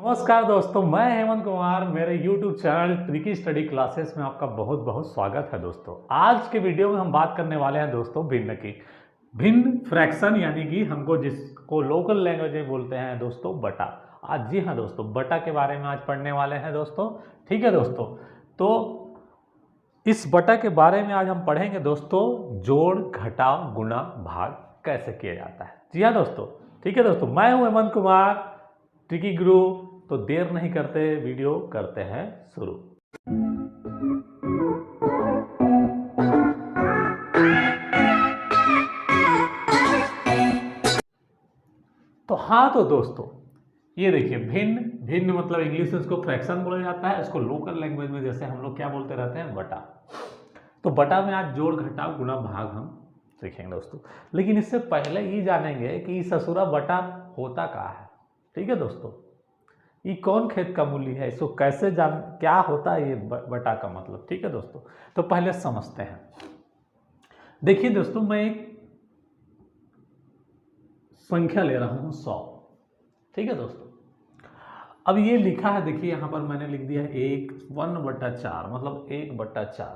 नमस्कार दोस्तों, मैं हेमंत कुमार। मेरे YouTube channel tricky study classes में आपका बहुत बहुत स्वागत है। दोस्तों आज के वीडियो में हम बात करने वाले हैं दोस्तों भिन्न की। भिन्न फ्रैक्शन यानी कि हमको जिसको लोकल लैंग्वेज में बोलते हैं दोस्तों बटा। आज जी हाँ दोस्तों, बटा के बारे में आज पढ़ने वाले हैं दोस्तों। ठीक है दोस्तों, तो इस बटा के बारे में आज हम पढ़ेंगे दोस्तों। जोड़ घटाव गुणा भाग कैसे किया जाता है। जी हाँ दोस्तों, ठीक है दोस्तों, मैं हूं हेमंत कुमार, ट्रिकी गुरु। तो देर नहीं करते, वीडियो करते हैं शुरू। तो हाँ तो दोस्तों, ये देखिए भिन्न भिन्न मतलब इंग्लिश में इसको फ्रैक्शन बोला जाता है। इसको लोकल लैंग्वेज में जैसे हम लोग क्या बोलते रहते हैं, बटा। तो बटा में आज जोड़ घटाव गुणा भाग हम सीखेंगे दोस्तों। लेकिन इससे पहले ही जानेंगे कि ससुरा बटा होता क्या है। ठीक है दोस्तों, ये कौन खेत का मूल्य है, इसको कैसे जान, क्या होता है ये बटा का मतलब। ठीक है दोस्तों, तो पहले समझते हैं। देखिए दोस्तों, मैं एक संख्या ले रहा हूं 100। ठीक है दोस्तों, अब ये लिखा है, देखिए यहां पर मैंने लिख दिया 1/4 मतलब 1/4।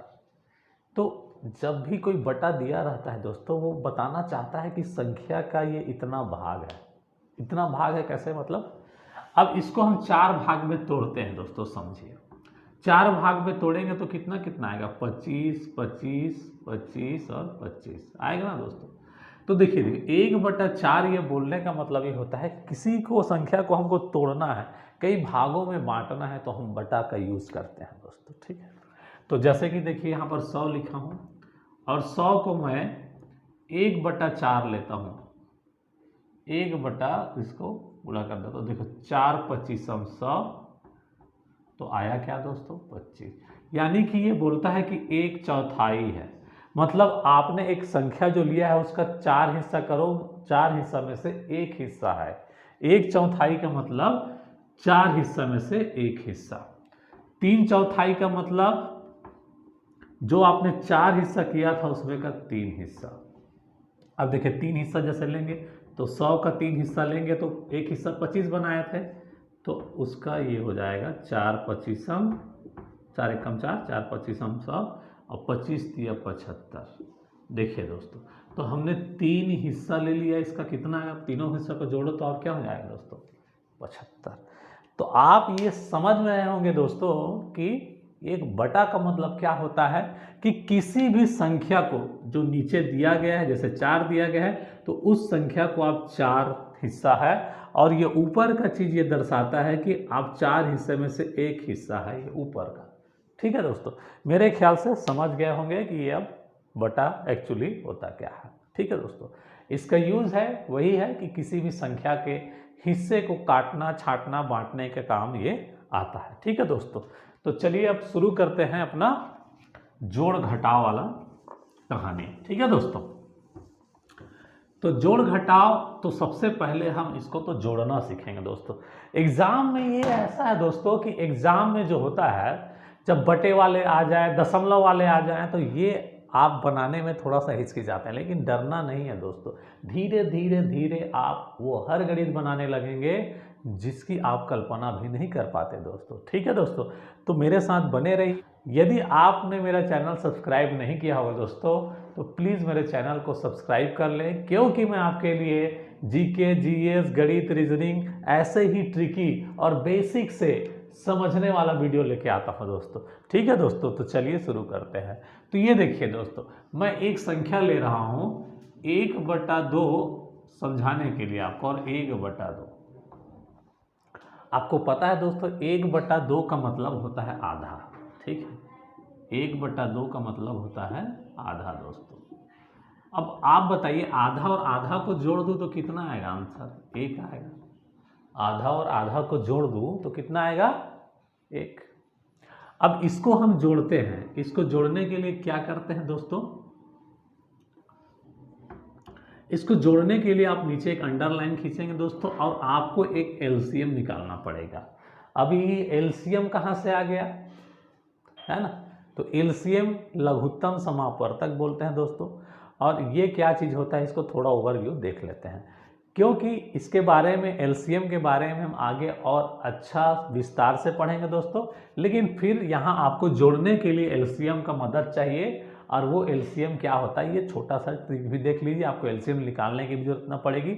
तो जब भी कोई बटा दिया रहता है दोस्तों, वो बताना चाहता है कि संख्या का ये इतना भाग है। इतना भाग है कैसे मतलब, अब इसको हम 4 भाग में तोड़ते हैं दोस्तों। समझिए 4 भाग में तोड़ेंगे तो कितना कितना आएगा, 25 25 25 और 25 आएगा ना दोस्तों। तो देखिए 1/4 ये बोलने का मतलब ये होता है किसी को संख्या को हमको तोड़ना है, कई भागों में बांटना है, तो हम बटा का यूज करते हैं दोस्तों। ठीक है, तो जैसे कि देखिए यहाँ पर 100 लिखा हूँ और 100 को मैं 1/4 लेता हूँ। 1 इसको पूरा कर देता हूँ। देखो 4 25 100, तो आया क्या दोस्तों, 25। यानी कि ये बोलता है कि 1/4 है। मतलब आपने एक संख्या जो लिया है उसका 4 हिस्सा करो, 4 हिस्सा में से 1 हिस्सा है। 1/4 का मतलब 4 हिस्सा में से 1 हिस्सा। 3/4 का मतलब जो आपने 4 हिस्सा किया था उसमें का 3 हिस्सा। अब देखिए 3 हिस्सा जैसे लेंगे तो 100 का 3 हिस्सा लेंगे तो एक हिस्सा 25 बनाए थे, तो उसका ये हो जाएगा 4 25 4 एकम 4 4 25 100 और 25 दिया 75। देखिए दोस्तों, तो हमने 3 हिस्सा ले लिया, इसका कितना है, तीनों हिस्सा को जोड़ो तो और क्या हो जाएगा दोस्तों, 75। तो आप ये समझ में आए होंगे दोस्तों कि एक बटा का मतलब क्या होता है कि किसी भी संख्या को जो नीचे दिया गया है, जैसे 4 दिया गया है, तो उस संख्या को आप 4 हिस्सा है, और ये ऊपर का चीज ये दर्शाता है कि आप 4 हिस्से में से 1 हिस्सा है ये ऊपर का। ठीक है दोस्तों, मेरे ख्याल से समझ गए होंगे कि ये अब बटा एक्चुअली होता क्या है। ठीक है दोस्तों, इसका यूज है वही है कि किसी भी संख्या के हिस्से को काटना छांटना बांटने के काम ये आता है। ठीक है दोस्तों, तो चलिए अब शुरू करते हैं अपना जोड़ घटाव वाला कहानी। ठीक है दोस्तों, तो जोड़ घटाव, तो सबसे पहले हम इसको तो जोड़ना सीखेंगे दोस्तों। एग्जाम में ये ऐसा है दोस्तों कि एग्जाम में जो होता है, जब बटे वाले आ जाए, दशमलव वाले आ जाए, तो ये आप बनाने में थोड़ा सा हिचकिचाते हैं, लेकिन डरना नहीं है दोस्तों। धीरे धीरे धीरे आप वो हर गणित बनाने लगेंगे जिसकी आप कल्पना भी नहीं कर पाते दोस्तों। ठीक है दोस्तों, तो मेरे साथ बने रहिए। यदि आपने मेरा चैनल सब्सक्राइब नहीं किया होगा दोस्तों, तो प्लीज़ मेरे चैनल को सब्सक्राइब कर लें, क्योंकि मैं आपके लिए जीके जीएस गणित रीजनिंग ऐसे ही ट्रिकी और बेसिक से समझने वाला वीडियो लेके आता हूँ दोस्तों। ठीक है दोस्तों, तो चलिए शुरू करते हैं। तो ये देखिए दोस्तों, मैं एक संख्या ले रहा हूँ 1/2 समझाने के लिए आपको, और 1/2 आपको पता है दोस्तों, 1/2 का मतलब होता है आधा। ठीक है, 1/2 का मतलब होता है आधा दोस्तों। अब आप बताइए, आधा और आधा को जोड़ दूं तो कितना आएगा आंसर, 1 आएगा। आधा और आधा को जोड़ दूं तो कितना आएगा, 1। अब इसको हम जोड़ते हैं, इसको जोड़ने के लिए क्या करते हैं दोस्तों, इसको जोड़ने के लिए आप नीचे एक अंडरलाइन खींचेंगे दोस्तों, और आपको एक एलसीएम निकालना पड़ेगा। अभी एलसीएम कहाँ से आ गया है ना, तो एलसीएम लघुत्तम समापवर्तक बोलते हैं दोस्तों। और ये क्या चीज़ होता है, इसको थोड़ा ओवरव्यू देख लेते हैं। क्योंकि इसके बारे में, एलसीएम के बारे में हम आगे और अच्छा विस्तार से पढ़ेंगे दोस्तों। लेकिन फिर यहाँ आपको जोड़ने के लिए एलसीएम का मदद चाहिए, और वो एलसीएम क्या होता है ये छोटा सा ट्रिक भी देख लीजिए, आपको एलसीएम निकालने की भी जरूरत ना पड़ेगी,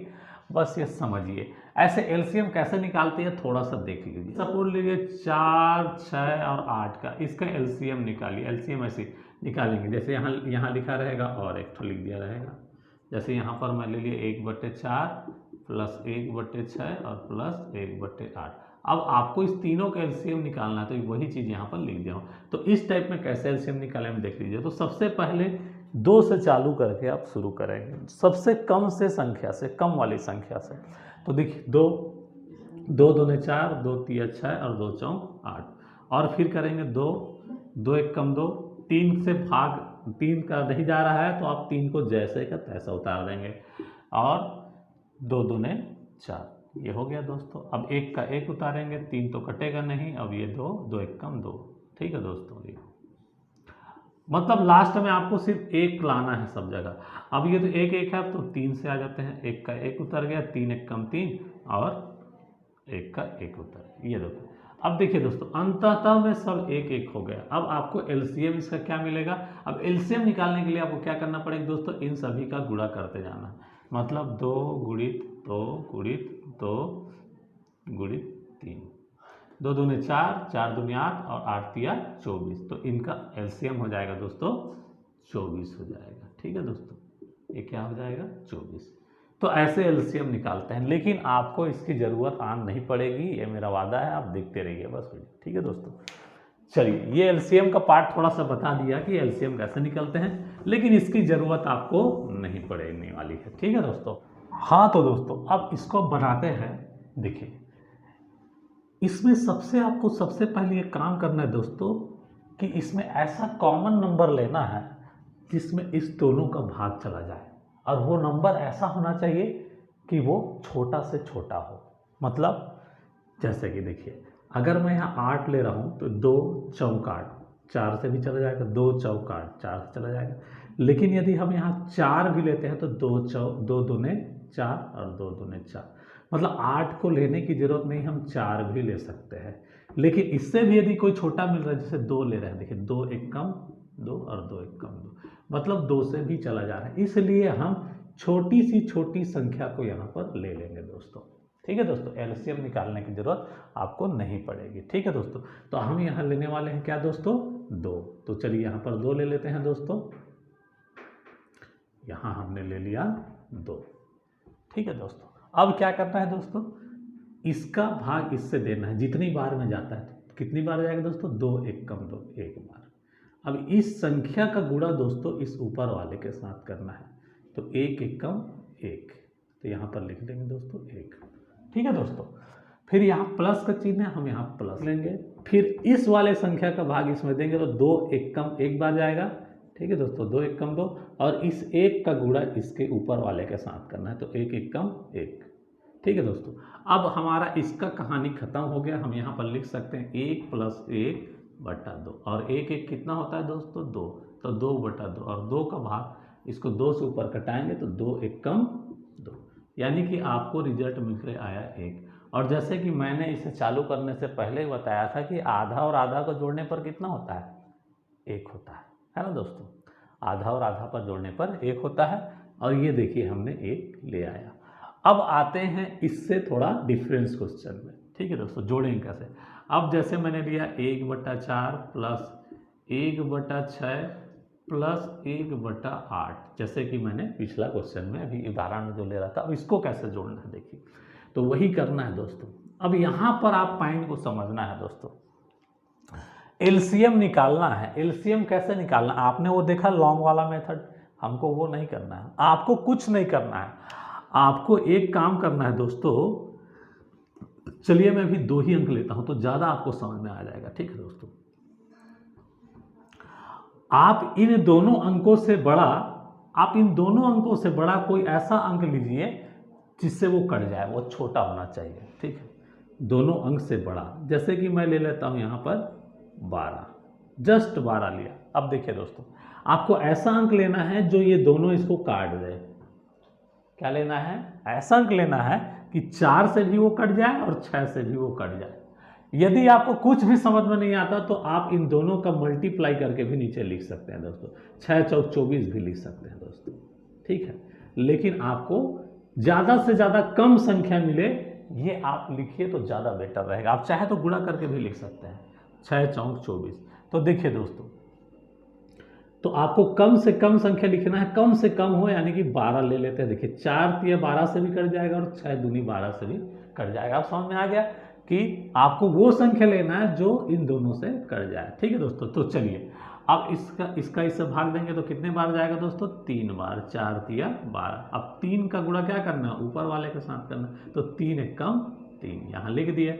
बस ये समझिए। ऐसे एलसीएम कैसे निकालते हैं थोड़ा सा देख लीजिए। सपोज लीजिए 4, 6 और 8 का, इसका एलसीएम निकालिए। एलसीएम ऐसे निकालेंगे, जैसे यहाँ लिखा रहेगा और एक ठो लिख दिया रहेगा। जैसे यहाँ पर मैं ले लिए 1/4 प्लस 1/6 और प्लस 1/8। अब आपको इस तीनों का एलसीएम निकालना है, तो वही चीज़ यहाँ पर लिख दिया हूँ। तो इस टाइप में कैसे एलसीएम निकालें हम देख लीजिए। तो सबसे पहले 2 से चालू करके आप शुरू करेंगे, सबसे कम से संख्या से, कम वाली संख्या से। तो देखिए 2 दूने 4, 2 तिया 6 और 2 चौक 8। और फिर करेंगे 2, 2 एक कम 2, 3 से भाग 3 का नहीं जा रहा है तो आप 3 को जैसे का तैसा उतार देंगे, और 2 दूने 4, ये हो गया दोस्तों। अब 1 का 1 उतारेंगे, 3 तो कटेगा नहीं, अब ये 2, 2 एक कम 2। ठीक है दोस्तों, ये मतलब लास्ट में आपको सिर्फ 1 लाना है सब जगह। अब ये तो 1 1 है, तो 3 से आ जाते हैं, 1 का 1 उतर गया, 3 एक कम 3 और 1 का 1 उतर, ये देखो। अब देखिए दोस्तों, अंततः में सब 1 1 हो गया। अब आपको एलसीएम इसका क्या मिलेगा। अब एलसीएम निकालने के लिए आपको क्या करना पड़ेगा दोस्तों, इन सभी का गुणा करते जाना। मतलब 2 गुणित 2 गुणित 2 गुणित 3, 2 दूने 4, 4 दूने 8 और 8 तिया 24। तो इनका एलसीएम हो जाएगा दोस्तों 24 हो जाएगा। ठीक है दोस्तों, ये क्या हो जाएगा 24। तो ऐसे एलसीएम निकालते हैं, लेकिन आपको इसकी ज़रूरत आन नहीं पड़ेगी, ये मेरा वादा है, आप देखते रहिए बस वीडियो। ठीक है दोस्तों, चलिए ये एलसीएम का पार्ट थोड़ा सा बता दिया कि एलसीएम कैसे निकलते हैं, लेकिन इसकी ज़रूरत आपको नहीं पड़ने वाली है। ठीक है दोस्तों। हाँ तो दोस्तों, अब इसको बनाते हैं। देखिए इसमें आपको सबसे पहले ये काम करना है दोस्तों कि इसमें ऐसा कॉमन नंबर लेना है जिसमें इस दोनों का भाग चला जाए, और वो नंबर ऐसा होना चाहिए कि वो छोटा से छोटा हो। मतलब जैसे कि देखिए, अगर मैं यहाँ 8 ले रहा हूँ तो 2 चौक 8, 4 से भी चला जाएगा, 2 चौक 8, 4 से चला जाएगा। लेकिन यदि हम यहाँ 4 भी लेते हैं तो 2 दूने 4 और 2 दूने 4, मतलब 8 को लेने की जरूरत नहीं, हम 4 भी ले सकते हैं। लेकिन इससे भी यदि कोई छोटा मिल रहा है, जैसे 2 ले रहे हैं, देखिए 2 एक कम 2 और 2 एक कम 2, मतलब 2 से भी चला जा रहा है। इसलिए हम छोटी संख्या को यहाँ पर ले लेंगे दोस्तों। ठीक है दोस्तों, एलसीएम निकालने की जरूरत आपको नहीं पड़ेगी। ठीक है दोस्तों, तो हम यहाँ लेने वाले हैं क्या दोस्तों, 2। तो चलिए यहाँ पर 2 ले लेते हैं दोस्तों। यहाँ हमने ले लिया 2। ठीक है दोस्तों, अब क्या करना है दोस्तों, इसका भाग इससे देना है। जितनी बार में जाता है तो कितनी बार जाएगा दोस्तों, 2 एक कम 2, एक बार। अब इस संख्या का गुणा दोस्तों इस ऊपर वाले के साथ करना है, तो 1 एक कम 1, तो यहाँ पर लिख देंगे दोस्तों 1। ठीक है दोस्तों, फिर यहाँ प्लस का चिन्ह है, हम यहाँ प्लस लेंगे, फिर इस वाले संख्या का भाग इसमें देंगे, तो 2 एक कम 1 बार जाएगा। ठीक है दोस्तों, 2 एक कम 2, और इस 1 का गुणा इसके ऊपर वाले के साथ करना है, तो 1 एक कम 1। ठीक है दोस्तों, अब हमारा इसका कहानी खत्म हो गया। हम यहाँ पर लिख सकते हैं 1 + 1/2, और 1 1 कितना होता है दोस्तों, 2, तो 2/2, और 2 का भाग इसको 2 से ऊपर कटाएंगे तो 2 एक कम 2, यानी कि आपको रिजल्ट मिल कर आया 1। और जैसे कि मैंने इसे चालू करने से पहले ही बताया था कि आधा और आधा को जोड़ने पर कितना होता है, 1 होता है ना दोस्तों। आधा और आधा पर जोड़ने पर 1 होता है, और ये देखिए हमने 1 ले आया। अब आते हैं इससे थोड़ा डिफरेंस क्वेश्चन में। ठीक है दोस्तों, जोड़ेंगे कैसे। अब जैसे मैंने लिया 1/4 प्लस 1/6 प्लस 1/8, जैसे कि मैंने पिछला क्वेश्चन में अभी उदाहरण में जो ले रहा था। अब इसको कैसे जोड़ना है देखिए, तो वही करना है दोस्तों। अब यहाँ पर आप पॉइंट को समझना है दोस्तों, एलसीएम निकालना है। एलसीएम कैसे निकालना, आपने वो देखा लॉन्ग वाला मेथड, हमको वो नहीं करना है। आपको कुछ नहीं करना है, आपको एक काम करना है दोस्तों। चलिए मैं भी 2 ही अंक लेता हूं तो ज़्यादा आपको समझ में आ जाएगा। ठीक है दोस्तों, आप इन दोनों अंकों से बड़ा कोई ऐसा अंक लीजिए जिससे वो कट जाए, वो छोटा होना चाहिए। ठीक है, दोनों अंक से बड़ा, जैसे कि मैं ले लेता हूं यहाँ पर 12, जस्ट 12 लिया। अब देखिए दोस्तों, आपको ऐसा अंक लेना है जो ये दोनों इसको काट दे। क्या लेना है, ऐसा अंक लेना है कि 4 से भी वो कट जाए और 6 से भी वो कट जाए। यदि आपको कुछ भी समझ में नहीं आता तो आप इन दोनों का मल्टीप्लाई करके भी नीचे लिख सकते हैं दोस्तों, 6 चौक 24 भी लिख सकते हैं दोस्तों, ठीक है। लेकिन आपको ज़्यादा से ज़्यादा कम संख्या मिले ये आप लिखिए तो ज़्यादा बेटर रहेगा। आप चाहे तो गुणा करके भी लिख सकते हैं, 6 चौक 24। तो देखिए दोस्तों, तो आपको कम से कम संख्या लिखना है, कम से कम हो, यानी कि 12 ले लेते हैं। देखिए 4 तिया 12 से भी कट जाएगा और 6 दूनी 12 से भी कट जाएगा। आप समझ में आ गया कि आपको वो संख्या लेना है जो इन दोनों से कट जाए, ठीक है दोस्तों। तो चलिए अब इसका इससे भाग देंगे तो कितने बार जाएगा दोस्तों, 3 बार, 4 तिया 12। अब 3 का गुणा क्या करना है, ऊपर वाले के साथ करना है, तो 3 एकम 3 यहाँ लिख दिए।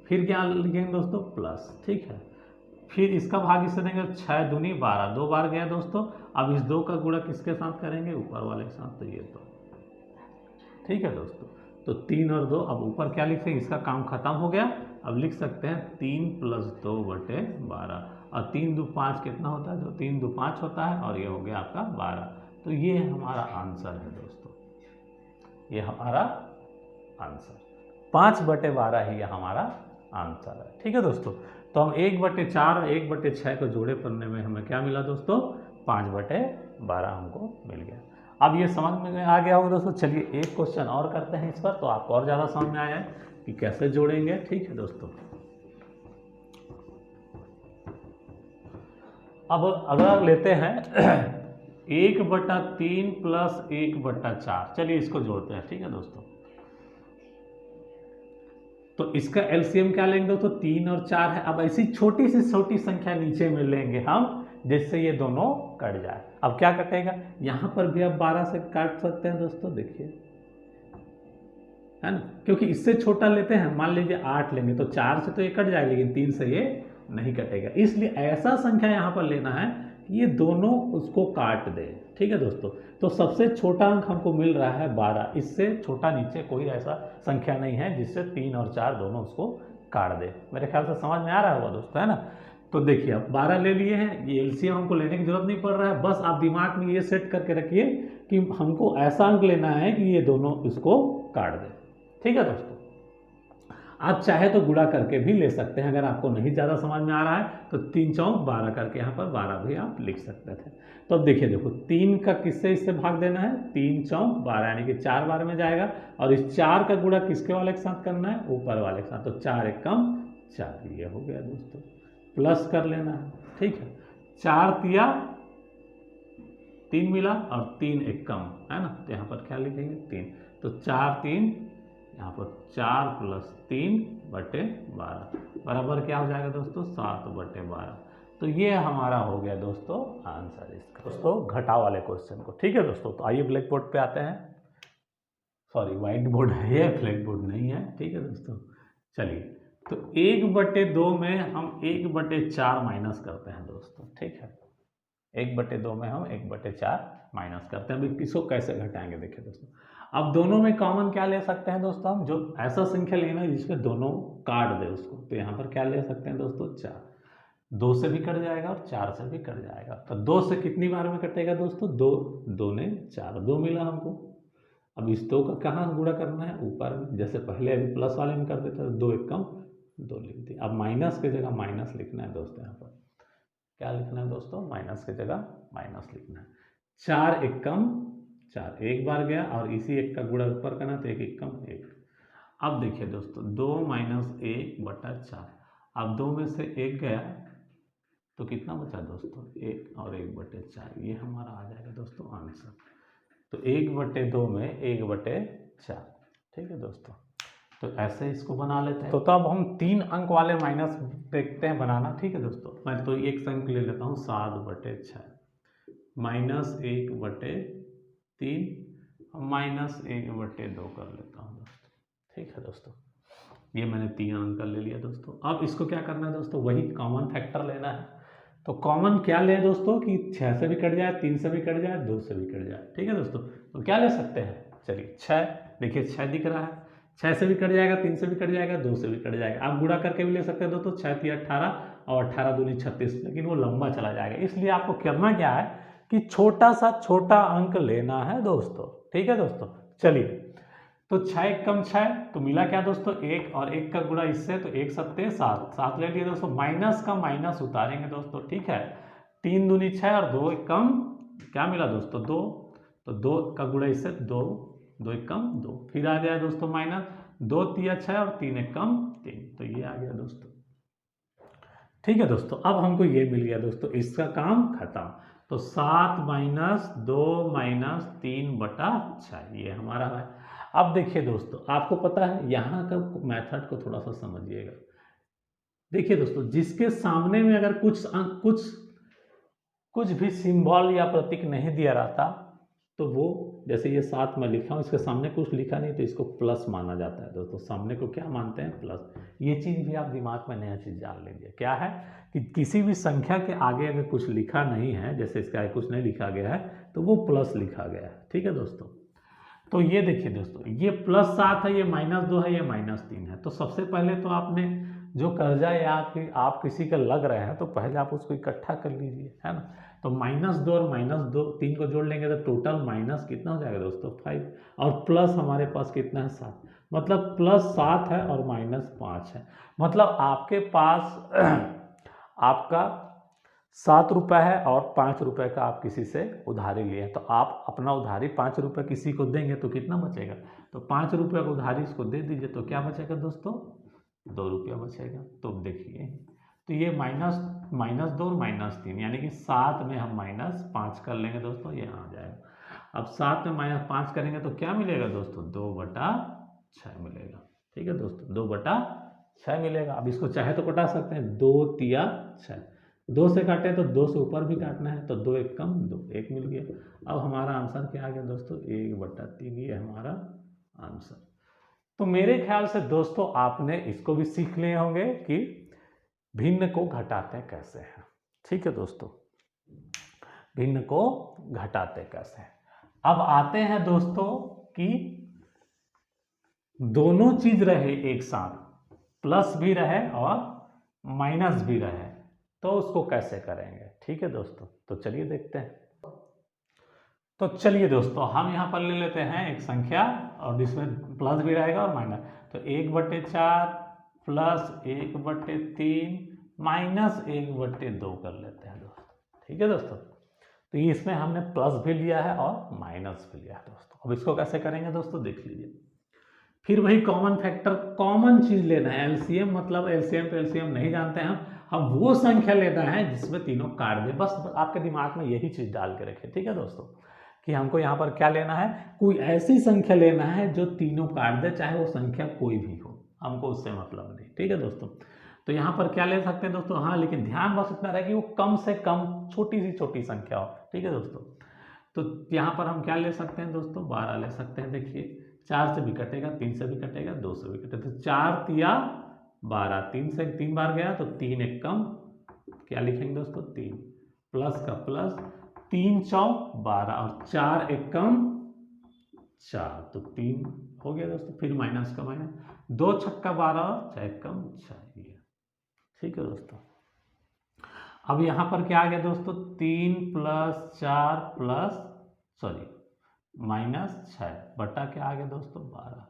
फिर क्या लिखेंगे दोस्तों, प्लस, ठीक है। फिर इसका भाग इससे देंगे, 6 दूनी 12, 2 बार गया दोस्तों। अब इस 2 का गुणा किसके साथ करेंगे, ऊपर वाले के साथ, तो ये 2, ठीक है दोस्तों। तो 3 और 2, अब ऊपर क्या लिखेंगे, इसका काम खत्म हो गया। अब लिख सकते हैं 3 + 2 बटे 12, और 3 2 5 कितना होता है, जो 3 2 5 होता है, और ये हो गया आपका 12। तो ये हमारा आंसर है दोस्तों, ये हमारा आंसर 5/12 ही हमारा आंसर है, ठीक है दोस्तों। तो हम 1/4 और 1/6 को जोड़े पढ़ने में हमें क्या मिला दोस्तों, 5/12 हमको मिल गया। अब ये समझ में आ गया होगा दोस्तों। चलिए एक क्वेश्चन और करते हैं इस पर, तो आपको और ज़्यादा समझ में आया है कि कैसे जोड़ेंगे, ठीक है दोस्तों। अब अगला लेते हैं 1/3 + 1/4। चलिए इसको जोड़ते हैं, ठीक है दोस्तों। तो इसका एलसीएम क्या लेंगे दोस्तों, 3 और 4 है। अब ऐसी छोटी से छोटी संख्या नीचे में लेंगे हम, जिससे ये दोनों कट जाए। अब क्या कटेगा, यहां पर भी आप 12 से काट सकते हैं दोस्तों, देखिए, है ना, क्योंकि इससे छोटा लेते हैं। मान लीजिए 8 लेंगे तो 4 से तो ये कट जाएगा, लेकिन 3 से ये नहीं कटेगा। इसलिए ऐसा संख्या यहाँ पर लेना है कि ये दोनों उसको काट दे, ठीक है दोस्तों। तो सबसे छोटा अंक हमको मिल रहा है 12, इससे छोटा नीचे कोई ऐसा संख्या नहीं है जिससे 3 और 4 दोनों उसको काट दे। मेरे ख्याल से समझ में आ रहा होगा दोस्तों, है ना। तो देखिए अब 12 ले लिए हैं, ये एलसीएम हमको लेने की जरूरत नहीं पड़ रहा है। बस आप दिमाग में ये सेट करके रखिए कि हमको ऐसा अंक लेना है कि ये दोनों इसको काट दे, ठीक है दोस्तों। आप चाहे तो गुणा करके भी ले सकते हैं, अगर आपको नहीं ज़्यादा समझ में आ रहा है तो 3 चौक 12 करके यहाँ पर 12 भी आप लिख सकते थे। तो अब देखिए, देखो 3 का किससे इससे भाग देना है, 3 चौक 12, यानी कि 4 बार में जाएगा। और इस 4 का गुणा किसके वाले के साथ करना है, ऊपर वाले के साथ। तो 4 एकम 4, ये हो गया दोस्तों। प्लस कर लेना है, ठीक है। 4 तिया 3 मिला और 3 एकम, है ना, तो यहाँ पर क्या लिखेंगे, 3। तो 4 3, यहाँ पर 4 + 3/12 बराबर क्या हो जाएगा दोस्तों, 7/12। तो ये हमारा हो गया दोस्तों आंसर इसका, दोस्तों घटाव वाले क्वेश्चन को, ठीक है दोस्तों। तो आइए ब्लैक बोर्ड पे आते हैं, सॉरी व्हाइट बोर्ड है ये, ब्लैक बोर्ड नहीं है, ठीक है दोस्तों। चलिए, तो 1/2 में हम 1/4 माइनस करते हैं दोस्तों, ठीक है। 1/2 में हम 1/4 माइनस करते हैं। अभी इसको कैसे घटाएंगे, देखिए दोस्तों। अब दोनों में कॉमन क्या ले सकते हैं दोस्तों, हम जो ऐसा संख्या लेना है जिसमें दोनों काट दे उसको। तो यहाँ पर क्या ले सकते हैं दोस्तों, 4। 2 से भी कट जाएगा और 4 से भी कट जाएगा। तो 2 से कितनी बार में कटेगा दोस्तों, 2 2 ने 4, 2 मिला हमको। अब इस 2 का कहाँ गुणा करना है, ऊपर में, जैसे पहले अभी प्लस वाले में कर देते हैं, 2 एकम 2 लिख दिए। अब माइनस की जगह माइनस लिखना है दोस्तों, यहाँ पर क्या लिखना है दोस्तों, माइनस की जगह माइनस लिखना है। 4 एकम 4, एक बार गया, और इसी एक का गुणा ऊपर करना, तो 1 एकम 1। अब देखिए दोस्तों, 2 - 1/4। अब 2 में से 1 गया तो कितना बचा दोस्तों, 1 और 1/4, ये हमारा आ जाएगा दोस्तों आंसर। तो 1/2 में 1/4, ठीक है दोस्तों। तो ऐसे इसको बना लेते हैं। तो अब हम 3 अंक वाले माइनस देखते हैं बनाना, ठीक है दोस्तों। मैं तो एक अंक ले लेता हूँ, 7/6 -1/3 -1/2 कर लेता हूँ दोस्तों, ठीक है दोस्तों। ये मैंने 3 अंक ले लिया दोस्तों। अब इसको क्या करना है दोस्तों, वही कॉमन फैक्टर लेना है। तो कॉमन क्या ले दोस्तों कि 6 से भी कट जाए, 3 से भी कट जाए, 2 से भी कट जाए, ठीक है दोस्तों। तो क्या ले सकते हैं, चलिए 6, देखिए 6 दिख रहा है, 6 से भी कट जाएगा, 3 से भी कट जाएगा, 2 से भी कट जाएगा। आप गुणा करके भी ले सकते हैं दोस्तों, 6 × 18 और 18 दूनी 36, लेकिन वो लंबा चला जाएगा। इसलिए आपको करना क्या है कि छोटा सा छोटा अंक लेना है दोस्तों, ठीक है दोस्तों। चलिए, तो 6 एक कम 6, तो मिला क्या दोस्तों 1, और 1 का गुणा इससे, तो 1 सत्ते 7, 7 ले लिए दोस्तों, माइनस का माइनस उतारेंगे दोस्तों, ठीक है। 3 दूनी 6 और 2 एक कम क्या मिला दोस्तों 2, तो 2 का गुणा इससे 2, 2 एक कम 2, फिर आ गया दोस्तों माइनस 2 तिया 6 और 3 एक कम 3, तो ये आ गया दोस्तों। ठीक है दोस्तों, अब हमको ये मिल गया दोस्तों, इसका काम खत्म। तो 7 माइनस 2 माइनस 3 बटा 6 ये हमारा है। अब देखिए दोस्तों, आपको पता है यहाँ का मेथड को थोड़ा सा समझिएगा। देखिए दोस्तों, जिसके सामने में अगर कुछ भी सिंबल या प्रतीक नहीं दिया रहता, तो वो जैसे ये 7 में लिखा हूँ, इसके सामने कुछ लिखा नहीं, तो इसको प्लस माना जाता है दोस्तों। सामने को क्या मानते हैं प्लस। ये चीज़ भी आप दिमाग में नया चीज़ जान लीजिए, क्या है कि किसी भी संख्या के आगे अगर कुछ लिखा नहीं है, जैसे इसके आगे कुछ नहीं लिखा गया है, तो वो प्लस लिखा गया है। ठीक है दोस्तों, तो ये देखिए दोस्तों, ये +7 है, ये -2 है, ये -3 है। तो सबसे पहले तो आपने जो कर्जा या आप किसी का लग रहे हैं, तो पहले आप उसको इकट्ठा कर लीजिए, है ना। तो -2 और -2 3 को जोड़ लेंगे तो टोटल माइनस कितना हो जाएगा दोस्तों 5, और प्लस हमारे पास कितना है 7, मतलब +7 है और -5 है। मतलब आपके पास आपका 7 रुपये है और 5 रुपये का आप किसी से उधारी लिए, तो आप अपना उधारी 5 रुपये किसी को देंगे तो कितना बचेगा, तो 5 रुपये का उधारी इसको दे दीजिए, तो क्या बचेगा दोस्तों 2 रुपया बचेगा। तो देखिए, तो ये -2 और -3, यानी कि 7 में हम -5 कर लेंगे दोस्तों, ये आ जाएगा। अब 7 में -5 करेंगे तो क्या मिलेगा दोस्तों 2/6 मिलेगा। ठीक है दोस्तों, 2/6 मिलेगा। अब इसको चाहे तो कटा सकते हैं, 2 तिया 6, 2 से काटे तो 2 से ऊपर भी काटना है, तो 2 एक कम 2, 1 मिल गया। अब हमारा आंसर क्या आ गया दोस्तों 1/3, ये हमारा आंसर। तो मेरे ख्याल से दोस्तों आपने इसको भी सीख लिए होंगे कि भिन्न को घटाते कैसे हैं। ठीक है दोस्तों, भिन्न को घटाते कैसे हैं। अब आते हैं दोस्तों कि दोनों चीज रहे एक साथ, प्लस भी रहे और माइनस भी रहे, तो उसको कैसे करेंगे। ठीक है दोस्तों, तो चलिए देखते हैं। तो चलिए दोस्तों, हम यहाँ पर ले लेते हैं एक संख्या और जिसमें प्लस भी रहेगा और माइनस, तो 1/4 प्लस 1/3 माइनस 1/2 कर लेते हैं दोस्तों। ठीक है दोस्तों, तो ये इसमें हमने प्लस भी लिया है और माइनस भी लिया है दोस्तों। अब इसको कैसे करेंगे दोस्तों देख लीजिए। फिर वही कॉमन फैक्टर, कॉमन चीज लेना है, एलसीएम, मतलब एलसीएम पे एलसीएम नहीं जानते हैं हम वो संख्या लेना है जिसमें तीनों काट दे। बस आपके दिमाग में यही चीज डाल के रखें। ठीक है दोस्तों, कि हमको यहाँ पर क्या लेना है, कोई ऐसी संख्या लेना है जो तीनों काट दे, चाहे वो संख्या कोई भी हो, हमको उससे मतलब नहीं। ठीक है दोस्तों, तो यहाँ पर क्या ले सकते हैं दोस्तों, हाँ लेकिन ध्यान बस इतना रहे कि वो कम से कम छोटी सी छोटी संख्या हो। ठीक है दोस्तों, तो यहाँ पर हम क्या ले सकते हैं दोस्तों 12 ले सकते हैं। देखिए 4 से भी कटेगा, 3 से भी कटेगा, 2 से भी कटेगा, तो 4 तिया 12, 3 से 3 बार गया तो 3 एक कम, क्या लिखेंगे दोस्तों 3, प्लस का प्लस, 3 चौक 12 और 4 एक कम 4, तो 3 हो गया दोस्तों। फिर माइनस का माइनस, 2 छक्का 12 और 6 एक कम 6। ठीक है दोस्तों, अब यहाँ पर क्या आ गया दोस्तों 3 + 4 -6 बटा क्या आ गया दोस्तों 12।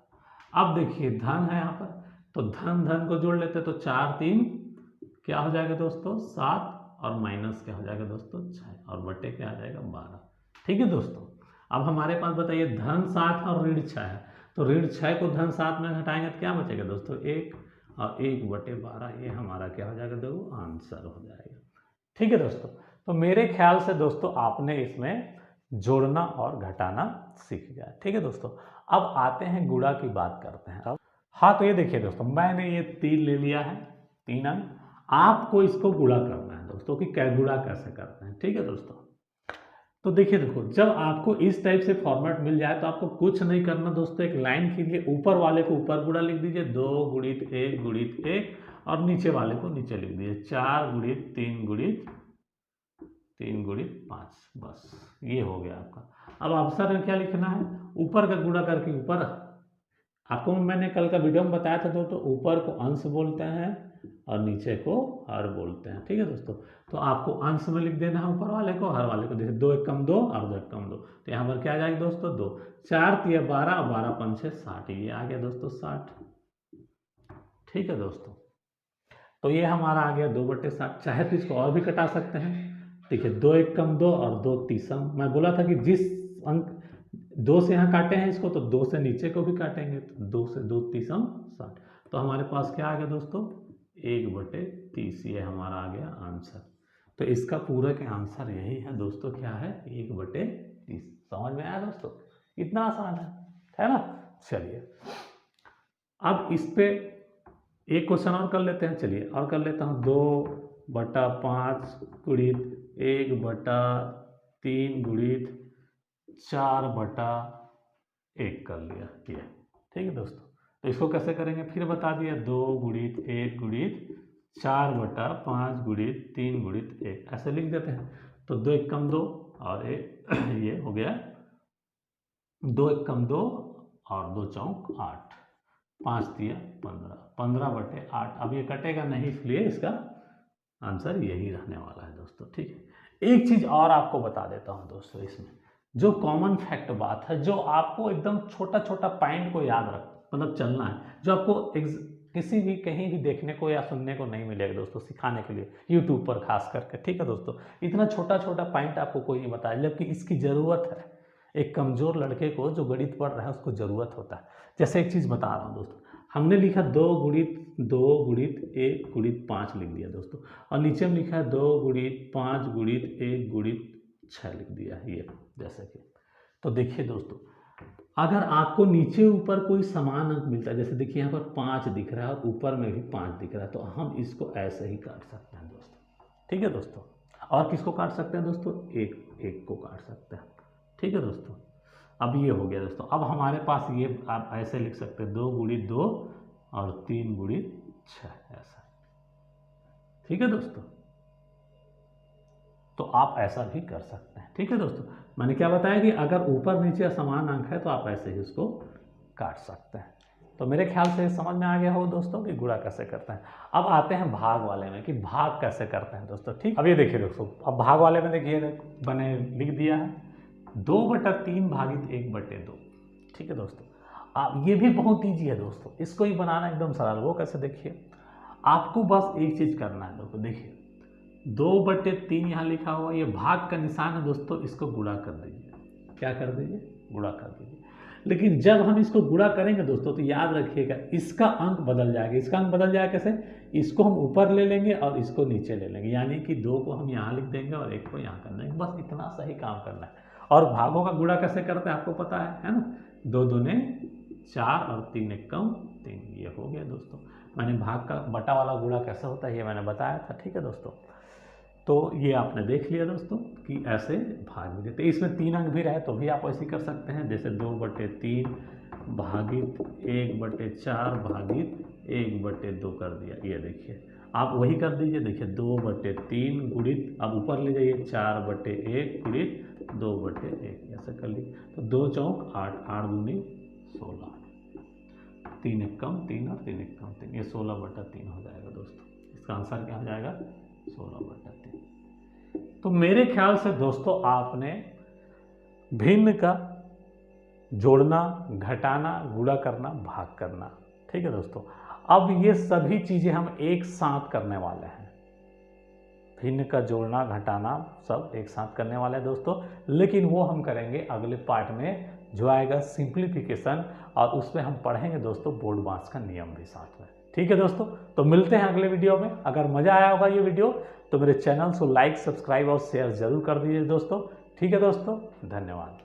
अब देखिए धन है यहाँ पर, तो धन धन को जोड़ लेते, तो 4 3 क्या हो जाएगा दोस्तों 7, और माइनस क्या हो जाएगा दोस्तों 6, और बटे क्या आ जाएगा 12। ठीक है दोस्तों, अब हमारे पास बताइए धन 7 और ऋण 6 है, तो ऋण 6 को धन 7 में घटाएंगे तो क्या बचेगा दोस्तों 1, और 1/12, ये हमारा क्या हो जाएगा देखो आंसर हो जाएगा। ठीक है दोस्तों, तो मेरे ख्याल से दोस्तों आपने इसमें जोड़ना और घटाना सीख गया। ठीक है दोस्तों, अब आते हैं गुणा की बात करते हैं। अब हाँ, तो ये देखिए दोस्तों, मैंने ये 3 ले लिया है, 3 अंक, आपको इसको गुणा करना है दोस्तों कि क्या गुणा कैसे करते हैं। ठीक है दोस्तों, तो देखिए देखो, जब आपको इस टाइप से फॉर्मेट मिल जाए तो आपको कुछ नहीं करना दोस्तों, एक लाइन कीजिए, ऊपर वाले को ऊपर गुणा लिख दीजिए, 2 × 1 × 1, और नीचे वाले को नीचे लिख दीजिए, 4 × 3 × 3 × 5, बस ये हो गया आपका। अब आंसर में क्या लिखना है, ऊपर का गुणा करके ऊपर आपको मैंने कल का वीडियो में बताया था दोस्तों, ऊपर को अंश बोलते हैं और नीचे को हर बोलते हैं। ठीक है दोस्तों, तो आपको अंश में लिख देना है ऊपर वाले को, हर वाले को। जैसे 2 एक कम 2 और 2 एक कम 2, तो यहाँ पर क्या आ जाएगा दोस्तों 2, 4 तिया 12 और 12 पंचे 60, ये आ गया दोस्तों 60। ठीक है दोस्तों, तो ये हमारा आ गया 2/60। चाहे तो इसको और भी कटा सकते हैं। देखिए 2 एक कम 2 और 2 तीसम, मैं बोला था कि जिस अंक 2 से यहाँ काटे हैं इसको, तो 2 से नीचे को भी काटेंगे, तो 2 से 2 तीसम 60। तो हमारे पास क्या आ गया दोस्तों 1/30, ये हमारा आ गया आंसर। तो इसका पूरा का आंसर यही है दोस्तों, क्या है 1/30। समझ में आया दोस्तों, इतना आसान है ना। चलिए अब इस पे एक क्वेश्चन और कर लेते हैं। चलिए और कर लेता हूँ, 2/5 गुणित 1/3 गुणित 4/1 कर लिया ये। ठीक है दोस्तों, तो इसको कैसे करेंगे फिर बता दिया, 2 गुणित 1 गुणित 4/5 गुणित 3 गुणित 1, ऐसे लिख देते हैं। तो 2 एक कम 2 और 1 ये हो गया 2 एक कम 2 और 2 चौक 8, 5 तिया 15, 15/8। अब ये कटेगा नहीं, इसलिए इसका आंसर यही रहने वाला है दोस्तों। ठीक है, एक चीज़ और आपको बता देता हूँ दोस्तों, इसमें जो कॉमन फैक्ट बात है, जो आपको एकदम छोटा छोटा पॉइंट को याद रख मतलब चलना है, जो आपको किसी भी कहीं भी देखने को या सुनने को नहीं मिलेगा दोस्तों, सिखाने के लिए यूट्यूब पर खास करके। ठीक है दोस्तों, इतना छोटा छोटा पॉइंट आपको कोई नहीं बताया, जबकि इसकी ज़रूरत है। एक कमज़ोर लड़के को जो गणित पढ़ रहा है उसको ज़रूरत होता है। जैसे एक चीज़ बता रहा हूँ दोस्तों, हमने लिखा 2 गुणित 1 गुणित 5 लिख दिया दोस्तों, और नीचे में लिखा है 2 गुणित 5 गुणित 1 गुणित 6 लिख दिया ये, जैसे कि। तो देखिए दोस्तों, अगर आपको नीचे ऊपर कोई समान अंक मिलता है, जैसे देखिए यहाँ पर 5 दिख रहा है और ऊपर में भी 5 दिख रहा है, तो हम इसको ऐसे ही काट सकते हैं दोस्तों। ठीक है दोस्तों, और किसको काट सकते हैं दोस्तों, एक को काट सकते हैं। ठीक है दोस्तों, अब ये हो गया दोस्तों। अब हमारे पास ये आप ऐसे लिख सकते हैं 2 गुणित 2 और 3 गुणित 6, ऐसा। ठीक है दोस्तों, तो आप ऐसा भी कर सकते हैं। ठीक है दोस्तों, मैंने क्या बताया कि अगर ऊपर नीचे समान अंक है तो आप ऐसे ही उसको काट सकते हैं। तो मेरे ख्याल से समझ में आ गया हो दोस्तों कि गुणा कैसे करते हैं। अब आते हैं भाग वाले में कि भाग कैसे करते हैं दोस्तों। ठीक, अब ये देखिए दोस्तों, अब भाग वाले में देखिए मैंने लिख दिया है 2/3 भागित 1/2। ठीक है दोस्तों, अब ये भी बहुत ईजी है दोस्तों, इसको ही बनाना एकदम सरल। वो कैसे, देखिए आपको बस एक चीज़ करना है दोस्तों। देखिए 2/3 यहाँ लिखा हुआ, ये भाग का निशान है दोस्तों, इसको गुणा कर दीजिए। क्या कर दीजिए, गुणा कर दीजिए। लेकिन जब हम इसको गुणा करेंगे दोस्तों, तो याद रखिएगा इसका अंक बदल जाएगा। इसका अंक बदल जाएगा कैसे, इसको हम ऊपर ले लेंगे और इसको नीचे ले लेंगे, यानी कि 2 को हम यहाँ लिख देंगे और 1 को यहाँ कर देंगे। बस इतना सही काम करना है। और भागों का गुणा कैसे करते हैं आपको पता है ना, 2 दूने 4 और 3 एक कम 3, ये हो गया दोस्तों। मैंने भाग का बटा वाला गुणा कैसे होता है ये मैंने बताया था। ठीक है दोस्तों, तो ये आपने देख लिया दोस्तों कि ऐसे भाग भी देते। इसमें 3 अंक भी रहे तो भी आप ऐसे कर सकते हैं, जैसे 2/3 भागित 1/4 भागित 1/2 कर दिया। ये देखिए आप वही कर दीजिए, देखिए 2/3 गुणित, अब ऊपर ले जाइए 4/1 गुणित 2/1, ऐसे कर लीजिए। तो 2 चौक 8, 8 दूनी 16, 3 एक कम 3 और 3 एक कम 3, ये 16/3 हो जाएगा दोस्तों। इसका आंसर क्या हो जाएगा, 16/3। तो मेरे ख्याल से दोस्तों आपने भिन्न का जोड़ना, घटाना, गुणा करना, भाग करना। ठीक है दोस्तों, अब ये सभी चीज़ें हम एक साथ करने वाले हैं। भिन्न का जोड़ना, घटाना सब एक साथ करने वाले हैं दोस्तों, लेकिन वो हम करेंगे अगले पार्ट में, जो आएगा सिंप्लीफिकेशन, और उसमें हम पढ़ेंगे दोस्तों बोर्ड मास का नियम भी साथ में। ठीक है दोस्तों, तो मिलते हैं अगले वीडियो में। अगर मज़ा आया होगा ये वीडियो तो मेरे चैनल को लाइक, सब्सक्राइब और शेयर जरूर कर दीजिए दोस्तों। ठीक है दोस्तों, धन्यवाद।